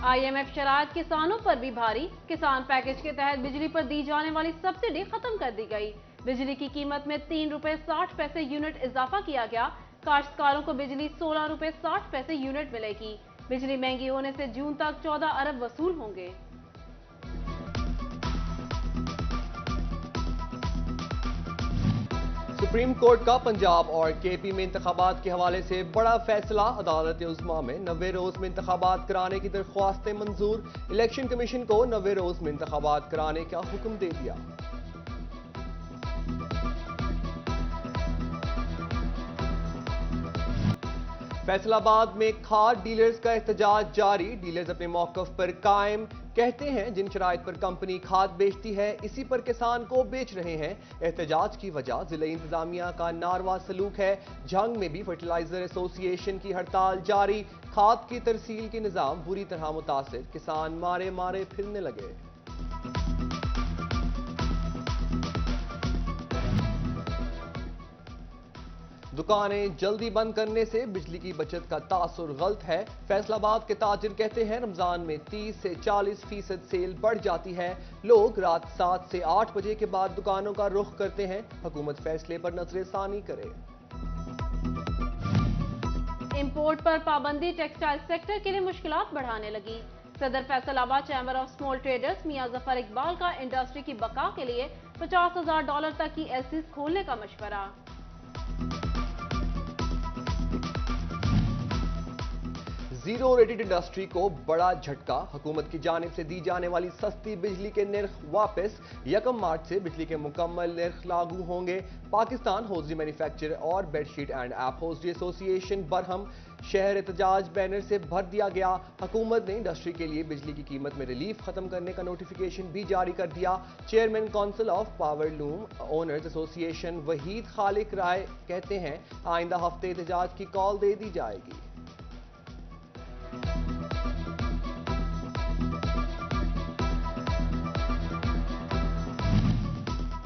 IMF शराइत किसानों पर भी भारी। किसान पैकेज के तहत बिजली पर दी जाने वाली सब्सिडी खत्म कर दी गई। बिजली की कीमत में 3 रुपए 60 पैसे यूनिट इजाफा किया गया। काश्तकारों को बिजली 16 रुपए 60 पैसे यूनिट मिलेगी। बिजली महंगी होने से जून तक 14 अरब वसूल होंगे। सुप्रीम कोर्ट का पंजाब और KP में इंतखाबात के हवाले से बड़ा फैसला। अदालत उज़्मा में 90 रोज में इंतखाबात कराने की दरख्वास्तें मंजूर। इलेक्शन कमीशन को 90 रोज में इंतखाबात कराने का हुक्म दे दिया। फैसलाबाद में खाद डीलर्स का एहतजाज जारी। डीलर्स अपने मौकफ पर कायम। कहते हैं जिन शराइत पर कंपनी खाद बेचती है इसी पर किसान को बेच रहे हैं। एहतजाज की वजह जिले इंतजामिया का नारवा सलूक है। झंग में भी फर्टिलाइजर एसोसिएशन की हड़ताल जारी। खाद की तरसील के निजाम बुरी तरह मुतासिर। किसान मारे मारे फिरने लगे। दुकानें जल्दी बंद करने से बिजली की बचत का तासुर गलत है। फैसलाबाद के ताजिर कहते हैं रमजान में 30 से 40% सेल बढ़ जाती है। लोग रात 7 से 8 बजे के बाद दुकानों का रुख करते हैं। हुकूमत फैसले पर नजरसानी करे। इंपोर्ट पर पाबंदी टेक्सटाइल सेक्टर के लिए मुश्किलात बढ़ाने लगी। सदर Faisalabad chamber of small traders Mian Zafar Iqbal का इंडस्ट्री की बका के लिए $50,000 तक की LCs खोलने का मशवरा। जीरो रेटेड इंडस्ट्री को बड़ा झटका। हुकूमत की जानिब से दी जाने वाली सस्ती बिजली के निर्ख वापस। 1 मार्च से बिजली के मुकम्मल निर्ख लागू होंगे। पाकिस्तान होजरी मैन्युफैक्चरर और bedsheet and app hosiery association Barham. शहर एहतजाज बैनर से भर दिया गया। हुकूमत ने इंडस्ट्री के लिए बिजली की कीमत में रिलीफ खत्म करने का नोटिफिकेशन भी जारी कर दिया। Chairman council of power loom owners association Waheed Khaliq Rai कहते हैं आइंदा हफ्ते एहतजाज की कॉल दे दी जाएगी।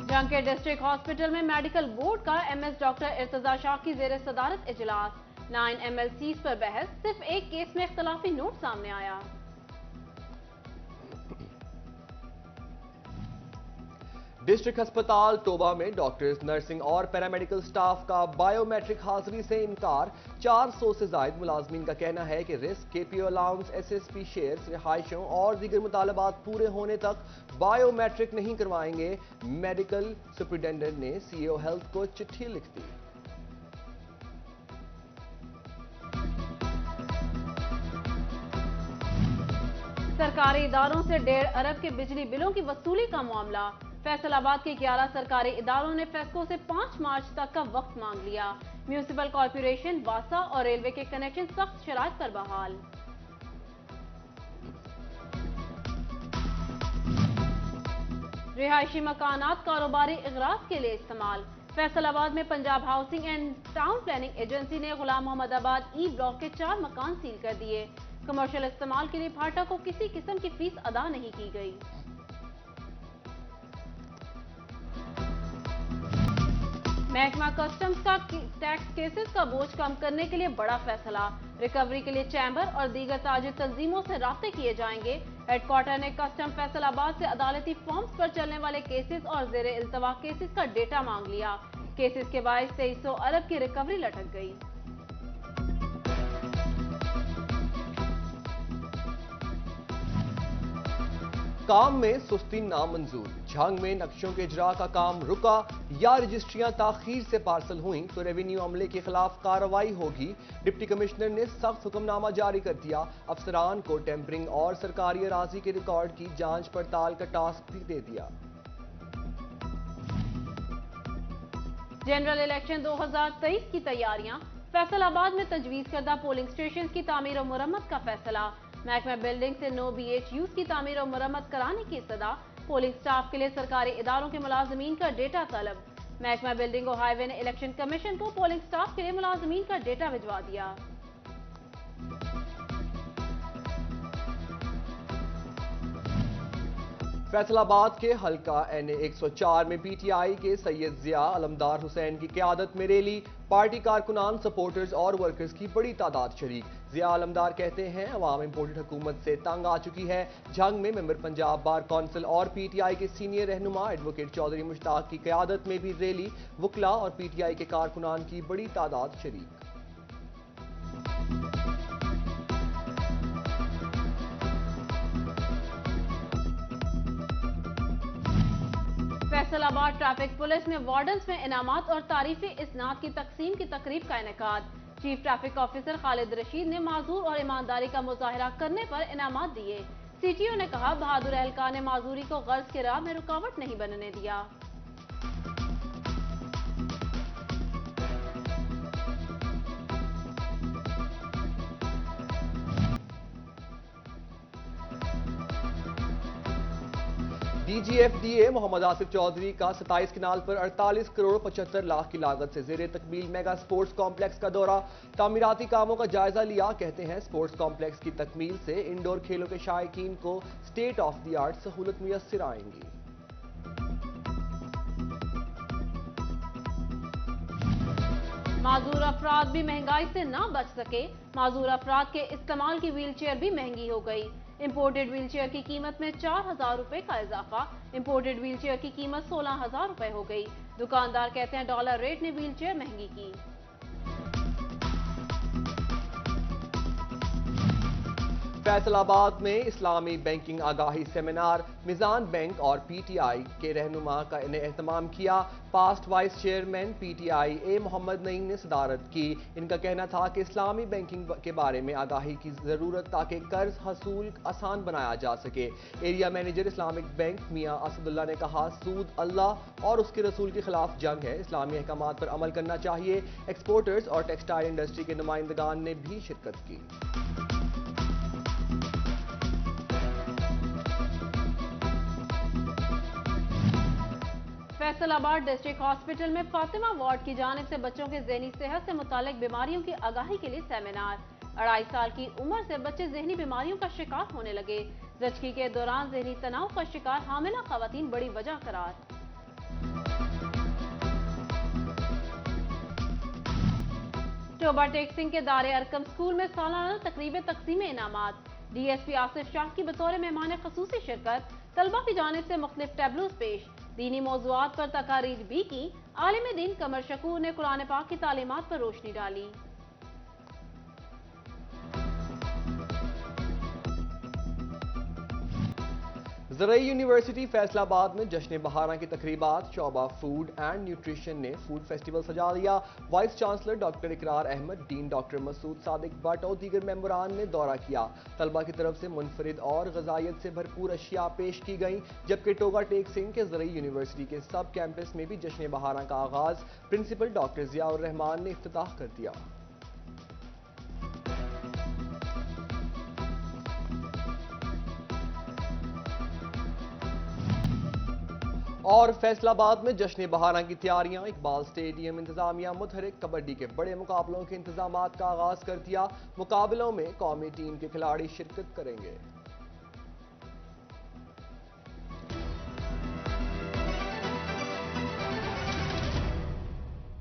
जंग के डिस्ट्रिक्ट हॉस्पिटल में मेडिकल बोर्ड का MS डॉक्टर इर्तजा शाह की जेर सदारत इजलास। 9 MLCs पर बहस। सिर्फ एक केस में इख्तलाफी नोट सामने आया। डिस्ट्रिक्ट अस्पताल टोबा में डॉक्टर्स, नर्सिंग और पैरामेडिकल स्टाफ का बायोमेट्रिक हाजिरी से इनकार। 400 से जायद मुलाजमीन का कहना है कि risk, KPO allowance, SSP shares, रिहाइशों और दीगर मुतालबात पूरे होने तक बायोमेट्रिक नहीं करवाएंगे। मेडिकल सुपरिटेंडेंट ने CEO हेल्थ को चिट्ठी लिख दी। सरकारी इदारों से 1.5 अरब के बिजली बिलों की वसूली का मामला। फैसलाबाद के 11 सरकारी इदारों ने फेस्को से 5 मार्च तक का वक्त मांग लिया। म्यूनिसिपल कॉर्पोरेशन, वासा और रेलवे के कनेक्शन सख्त शराइत पर बहाल। रिहायशी मकानात कारोबारी इगराज के लिए इस्तेमाल। फैसलाबाद में Punjab housing and town planning agency ने गुलाम मोहम्मदाबाद E ब्लॉक के 4 मकान सील कर दिए। कमर्शियल इस्तेमाल के लिए भाटा को किसी किस्म की फीस अदा नहीं की गई। महकमा कस्टम्स का टैक्स केसेस का बोझ कम करने के लिए बड़ा फैसला। रिकवरी के लिए चैम्बर और दीगर ताजिर तंजीमों से राब्ते किए जाएंगे। हेडक्वार्टर ने कस्टम फैसलाबाद से अदालती फॉर्म्स पर चलने वाले केसेस और जेर इल्तवा केसेस का डेटा मांग लिया। केसेस के बायस 2300 अरब की रिकवरी लटक गई। काम में सुस्ती नामंजूर। झंग में नक्शों के इजरा का काम रुका या रजिस्ट्रियां ताखीर से पार्सल हुई तो रेवेन्यू अमले के खिलाफ कार्रवाई होगी। डिप्टी कमिश्नर ने सख्त हुक्मनामा जारी कर दिया। अफसरान को टेम्परिंग और सरकारी अराजी के रिकॉर्ड की जांच पड़ताल का टास्क भी दे दिया। जनरल इलेक्शन 2023 की तैयारियां। फैसलाबाद में तजवीज करदा पोलिंग स्टेशन की तामीर और मुरम्मत का फैसला। महकमा बिल्डिंग से 9 BHUs की तामीर और मुरम्मत कराने की सदा। पोलिंग स्टाफ के लिए सरकारी इदारों के मुलाजमीन का डेटा तलब। महकमा बिल्डिंग और हाईवे ने इलेक्शन कमीशन को पोलिंग स्टाफ के लिए मुलाजमीन का डेटा भिजवा दिया। فیصل آباد کے حلقہ این اے 104 میں پی ٹی آئی کے سید ضیاء علمدار حسین کی قیادت میں ریلی، پارٹی کارکنان، سپورٹرز اور ورکرز کی بڑی تعداد شریک۔ ضیاء علمدار کہتے ہیں عوام امپورٹڈ حکومت سے تنگ آ چکی ہے۔ جنگ میں ممبر پنجاب بار کونسل اور پی ٹی آئی کے سینئر رہنما ایڈوکیٹ چودھری مشتاق کی قیادت میں بھی ریلی، وکلاء اور پی ٹی آئی کے کارکنان کی بڑی تعداد شریک۔ فیصل آباد ٹریفک پولیس میں وارڈنز میں انعامات اور تعریفی اسناد کی تقسیم کی تقریب کا انعقاد۔ چیف ٹریفک آفیسر خالد رشید نے معذور اور ایمانداری کا مظاہرہ کرنے پر انعامات دیے۔ سی ٹی او نے کہا بہادر اہلکار نے معذوری کو غرض کی راہ میں رکاوٹ نہیں بننے دیا۔ D G F D A Mohammad Asif Chaudhry کا 27 کنال پر 48 کروڑ 75 لاکھ کی لاگت سے زیر تکمیل میگا سپورٹس کمپلیکس کا دورہ، تعمیراتی کاموں کا جائزہ لیا۔ کہتے ہیں سپورٹس کمپلیکس کی تکمیل سے انڈور کھیلوں کے شائقین کو اسٹیٹ آف دی آرٹ سہولت میسر آئیں گی۔ معذور افراد بھی مہنگائی سے نہ بچ سکے، معذور افراد کے استعمال کی ویل چیئر بھی مہنگی ہو گئی۔ امپورٹڈ ویل چیئر کی قیمت میں 4,000 روپے کا اضافہ، امپورٹڈ ویل چیئر کی قیمت 16,000 روپے ہو گئی۔ دکاندار کہتے ہیں ڈالر ریٹ نے ویل چیئر مہنگی کی۔ فیصل آباد میں اسلامی بینکنگ آگاہی سیمینار، میزان بینک اور پی ٹی آئی کے رہنما کا نے اہتمام کیا۔ Past vice chairman P T I A Mohammad Naeem نے صدارت کی۔ ان کا کہنا تھا کہ اسلامی بینکنگ کے بارے میں آگاہی کی ضرورت تاکہ قرض حصول آسان بنایا جا سکے۔ ایریا مینیجر اسلامک بینک میاں اسد اللہ نے کہا سود اللہ اور اس کے رسول کے خلاف جنگ ہے، اسلامی احکامات پر عمل کرنا چاہیے۔ ایکسپورٹرز اور ٹیکسٹائل انڈسٹری کے نمائندگان نے بھی شرکت کی۔ فیصل آباد ڈسٹرکٹ ہاسپٹل میں فاطمہ وارڈ کی جانب سے بچوں کے ذہنی صحت سے متعلق بیماریوں کی آگاہی کے لیے سیمینار۔ 2.5 سال کی عمر سے بچے ذہنی بیماریوں کا شکار ہونے لگے، زچگی کے دوران ذہنی تناؤ کا شکار حاملہ خواتین بڑی وجہ قرار۔ ٹوبہ ٹیک سنگھ کے دار ارقم اسکول میں سالانہ تقریب تقسیم انعامات، ڈی ایس پی آصف شاہ کی بطور مہمان خصوصی شرکت، طلبہ کی جانب سے مختلف ٹیبلوز پیش، دینی موضوعات پر تقاریر بھی کی۔ عالم دین قمر شکور نے قرآن پاک کی تعلیمات پر روشنی ڈالی۔ زرعی یونیورسٹی فیصل آباد میں جشن بہاراں کی تقریبات، شعبہ فوڈ اینڈ نیوٹریشن نے فوڈ فیسٹیول سجا دیا۔ وائس چانسلر ڈاکٹر اقرار احمد، ڈین ڈاکٹر مسعود صادق بٹ اور دیگر ممبران نے دورہ کیا۔ طلبہ کی طرف سے منفرد اور غذائیت سے بھرپور اشیاء پیش کی گئیں، جبکہ ٹوبہ ٹیک سنگھ کے زرعی یونیورسٹی کے سب کیمپس میں بھی جشن بہاراں کا آغاز پرنسپل ڈاکٹر ضیاء الرحمان نے افتتاح کر دیا۔ اور فیصل آباد میں جشن بہاران کی تیاریاں، اقبال اسٹیڈیم انتظامیہ متحرک، کبڈی کے بڑے مقابلوں کے انتظامات کا آغاز کر دیا۔ مقابلوں میں قومی ٹیم کے کھلاڑی شرکت کریں گے۔